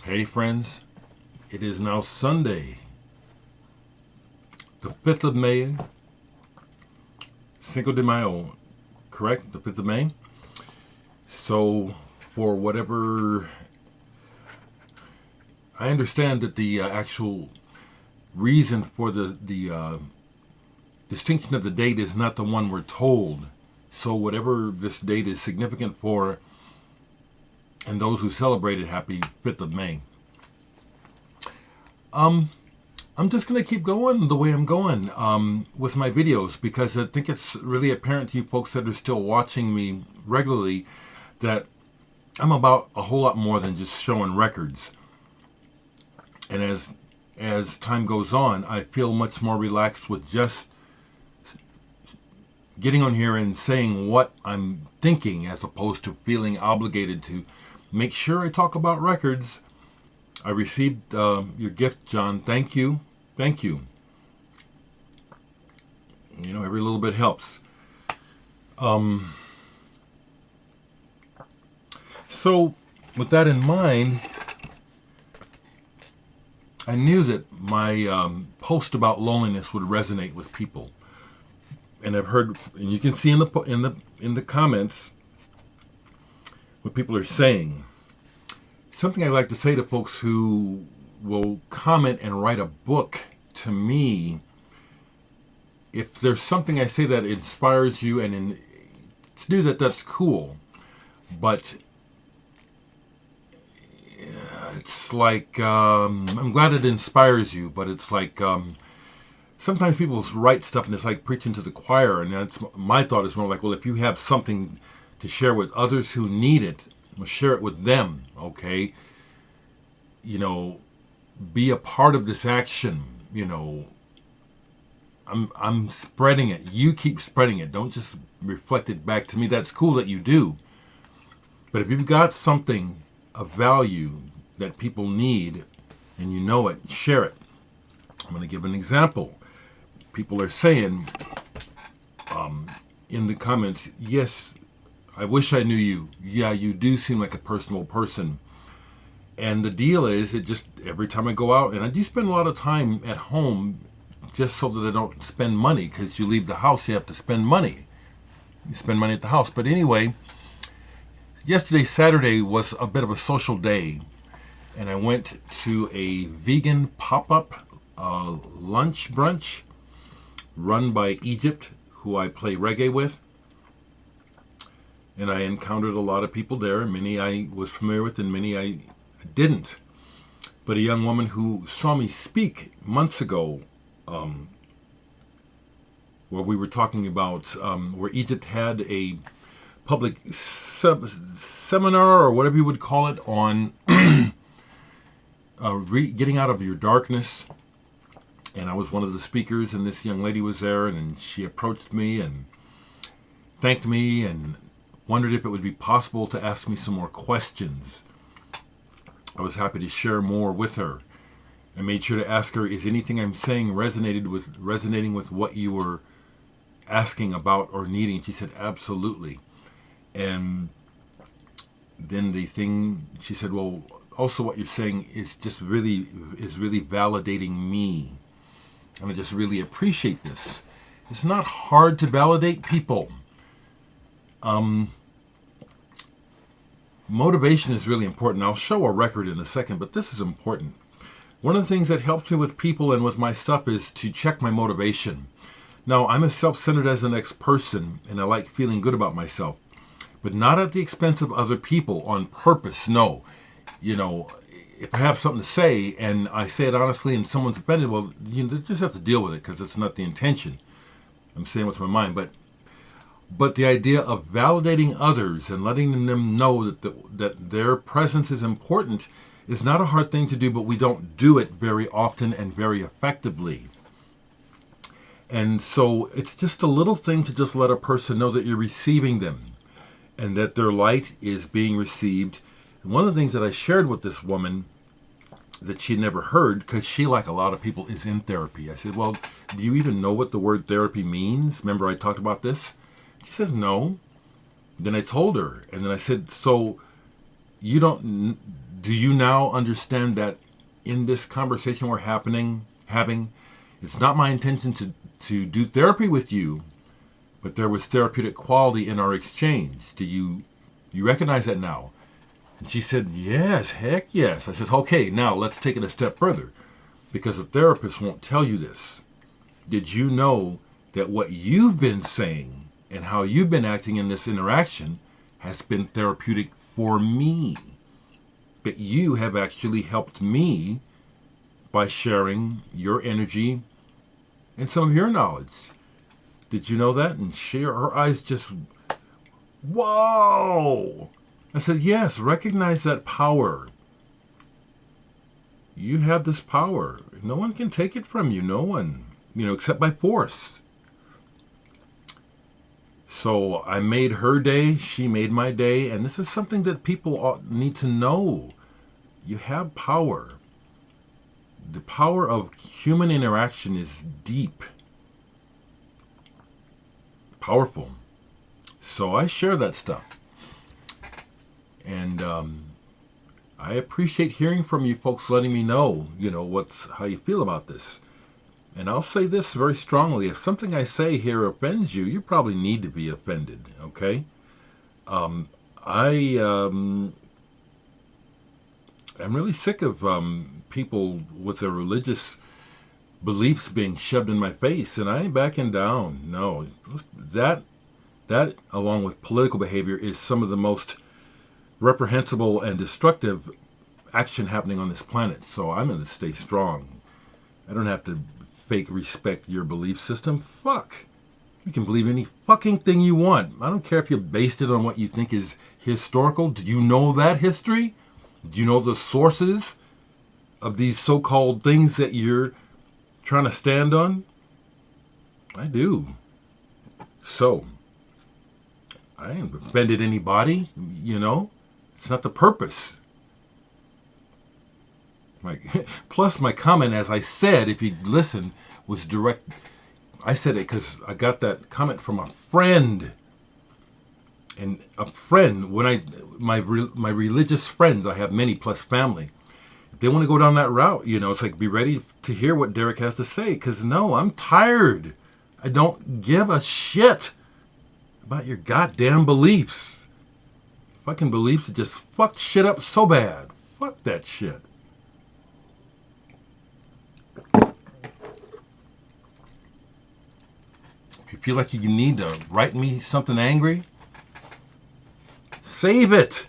Hey friends, it is now Sunday, the 5th of May, Cinco de Mayo, correct? The 5th of May. So, for whatever, I understand that the actual reason for the distinction of the date is not the one we're told. So, whatever this date is significant for, and those who celebrate it, happy 5th of May. I'm just going to keep going the way I'm going with my videos, because I think it's really apparent to you folks that are still watching me regularly that I'm about a whole lot more than just showing records. And as time goes on, I feel much more relaxed with just getting on here and saying what I'm thinking, as opposed to feeling obligated to make sure I talk about records. I received your gift, John. Thank you. Thank you. You know, every little bit helps. So, with that in mind, I knew that my post about loneliness would resonate with people, and I've heard, and you can see in the comments what people are saying. Something I like to say to folks who will comment and write a book to me: if there's something I say that inspires you, and to do that, that's cool. But it's like, I'm glad it inspires you, but it's like, sometimes people write stuff and it's like preaching to the choir. And that's my thought is more like, well, if you have something to share with others who need it, well, share it with them, okay? You know, be a part of this action. You know, I'm spreading it. You keep spreading it. Don't just reflect it back to me. That's cool that you do. But if you've got something of value that people need and you know it, share it. I'm going to give an example. People are saying in the comments, yes, I wish I knew you. Yeah, you do seem like a personable person. And the deal is, it just, every time I go out, and I do spend a lot of time at home just so that I don't spend money, because you leave the house, you have to spend money. You spend money at the house. But anyway, yesterday, Saturday, was a bit of a social day. And I went to a vegan pop-up lunch brunch run by Egypt, who I play reggae with. And I encountered a lot of people there. Many I was familiar with and many I didn't. But a young woman who saw me speak months ago, where we were talking about where Egypt had a public seminar, or whatever you would call it, on getting out of your darkness. And I was one of the speakers, and this young lady was there, and she approached me and thanked me and wondered if it would be possible to ask me some more questions. I was happy to share more with her. I made sure to ask her, is anything I'm saying resonating with what you were asking about or needing? She said, absolutely. And then she said, well, also what you're saying is just really validating me. And I just really appreciate this. It's not hard to validate people. Motivation is really important. I'll show a record in a second, but this is important. One of the things that helps me with people and with my stuff is to check my motivation. Now, I'm as self-centered as the next person, and I like feeling good about myself, but not at the expense of other people on purpose. No. You know, if I have something to say and I say it honestly and someone's offended, well, you just have to deal with it, because it's not the intention. I'm saying what's on my mind. But the idea of validating others and letting them know that their presence is important is not a hard thing to do, but we don't do it very often and very effectively. And so it's just a little thing to just let a person know that you're receiving them and that their light is being received. And one of the things that I shared with this woman that she never heard, because she, like a lot of people, is in therapy. I said, well, do you even know what the word therapy means? Remember I talked about this? She says, no. Then I told her, and then I said, so you don't Do you now understand that in this conversation we're having, it's not my intention to do therapy with you, but there was therapeutic quality in our exchange. Do you recognize that now? And she said, yes, heck yes. I said, okay, now let's take it a step further, because a therapist won't tell you this. Did you know that what you've been saying and how you've been acting in this interaction has been therapeutic for me? That you have actually helped me by sharing your energy and some of your knowledge. Did you know that? And her eyes just, whoa! I said, yes, recognize that power. You have this power. No one can take it from you. No one, except by force. So I made her day. She made my day. And this is something that people need to know. You have power. The power of human interaction is deep. Powerful. So I share that stuff. And I appreciate hearing from you folks, letting me know, how you feel about this. And I'll say this very strongly. If something I say here offends you, you probably need to be offended, okay? I'm really sick of people with their religious beliefs being shoved in my face, and I ain't backing down. No, that along with political behavior is some of the most reprehensible and destructive action happening on this planet. So I'm going to stay strong. I don't have to fake respect your belief system. Fuck. You can believe any fucking thing you want. I don't care if you based it on what you think is historical. Do you know that history? Do you know the sources of these so-called things that you're trying to stand on? I do. So, I ain't offended anybody, It's not the purpose. Plus, my comment, as I said, if you listen, was direct. I said it because I got that comment from a friend. And a friend, my religious friends, I have many plus family. If they want to go down that route, it's like, be ready to hear what Dereck has to say. Because no, I'm tired. I don't give a shit about your goddamn beliefs. Fucking beliefs that just fucked shit up so bad. Fuck that shit. If you feel like you need to write me something angry, save it.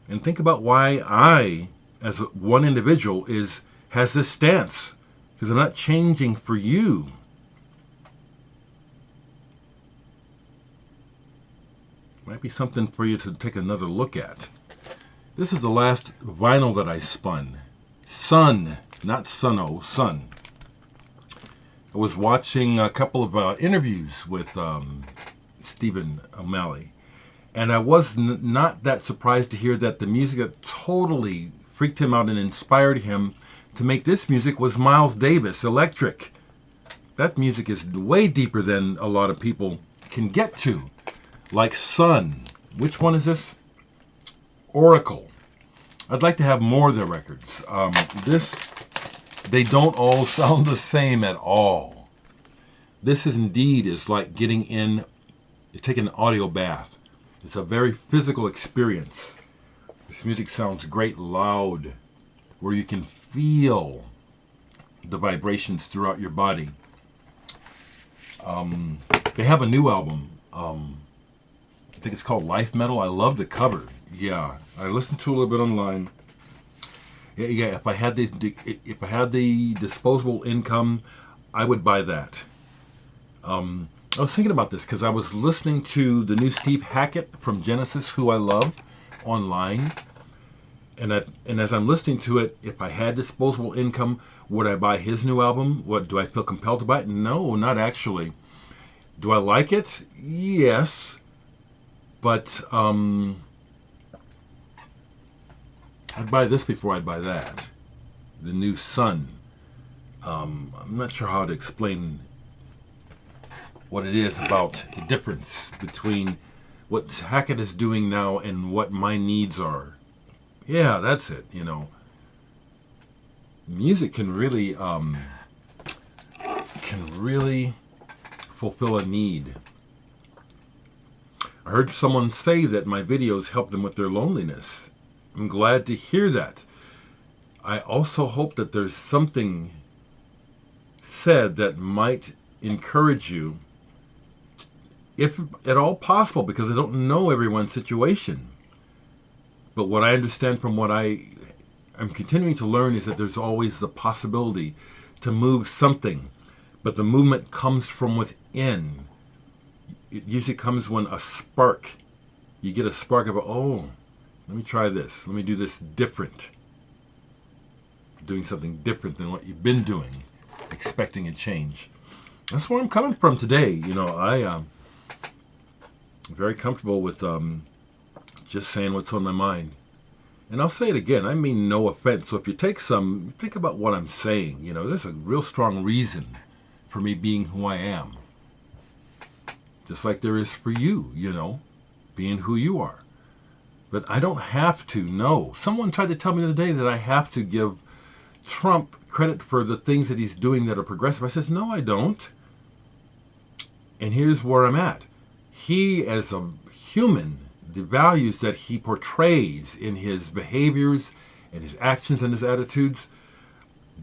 And think about why I, as one individual, has this stance. Because I'm not changing for you. Might be something for you to take another look at. This is the last vinyl that I spun. Sun, not Sunno, Sun. I was watching a couple of interviews with Stephen O'Malley. And I was not that surprised to hear that the music that totally freaked him out and inspired him to make this music was Miles Davis, Electric. That music is way deeper than a lot of people can get to. Like Sun. Which one is this? Oracle. I'd like to have more of their records. They don't all sound the same at all. This is like taking an audio bath. It's a very physical experience. This music sounds great loud, where you can feel the vibrations throughout your body. They have a new album. I think it's called Life Metal. I love the cover. Yeah, I listened to a little bit online. Yeah. If I had the disposable income, I would buy that. I was thinking about this because I was listening to the new Steve Hackett from Genesis, who I love, online. And as I'm listening to it, if I had disposable income, would I buy his new album? Do I feel compelled to buy it? No, not actually. Do I like it? Yes. But I'd buy this before I'd buy that. The new Sun. I'm not sure how to explain what it is about the difference between what Hackett is doing now and what my needs are. Yeah, that's it. Music can really fulfill a need. I heard someone say that my videos help them with their loneliness. I'm glad to hear that. I also hope that there's something said that might encourage you, if at all possible, because I don't know everyone's situation. But what I understand from what I'm continuing to learn is that there's always the possibility to move something, but the movement comes from within. It usually comes when you get a spark of, oh, let me try this. Let me do this different. Doing something different than what you've been doing, expecting a change. That's where I'm coming from today. I'm very comfortable with just saying what's on my mind. And I'll say it again, I mean no offense. So if you think about what I'm saying. There's a real strong reason for me being who I am. Just like there is for you, being who you are. But I don't have to know. Someone tried to tell me the other day that I have to give Trump credit for the things that he's doing that are progressive. I said, no, I don't. And here's where I'm at. He, as a human, the values that he portrays in his behaviors and his actions and his attitudes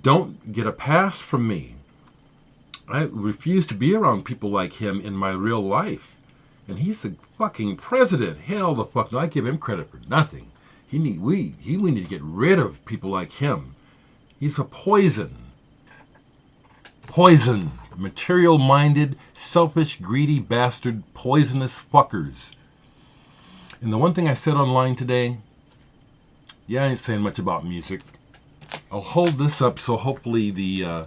don't get a pass from me. I refuse to be around people like him in my real life. And he's the fucking president. Hell the fuck no, I give him credit for nothing. We need to get rid of people like him. He's a poison. Poison. Material-minded, selfish, greedy bastard, poisonous fuckers. And the one thing I said online today, I ain't saying much about music. I'll hold this up so hopefully the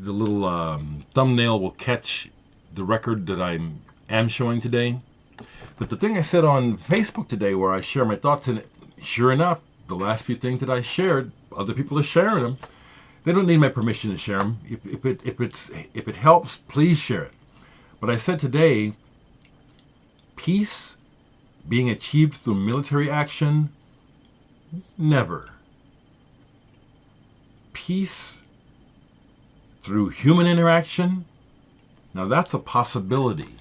little thumbnail will catch the record that I am showing today. But the thing I said on Facebook today, where I share my thoughts in it, sure enough, the last few things that I shared, other people are sharing them. They don't need my permission to share them. If it helps, please share it. But I said today, peace being achieved through military action, never. Peace through human interaction, now that's a possibility.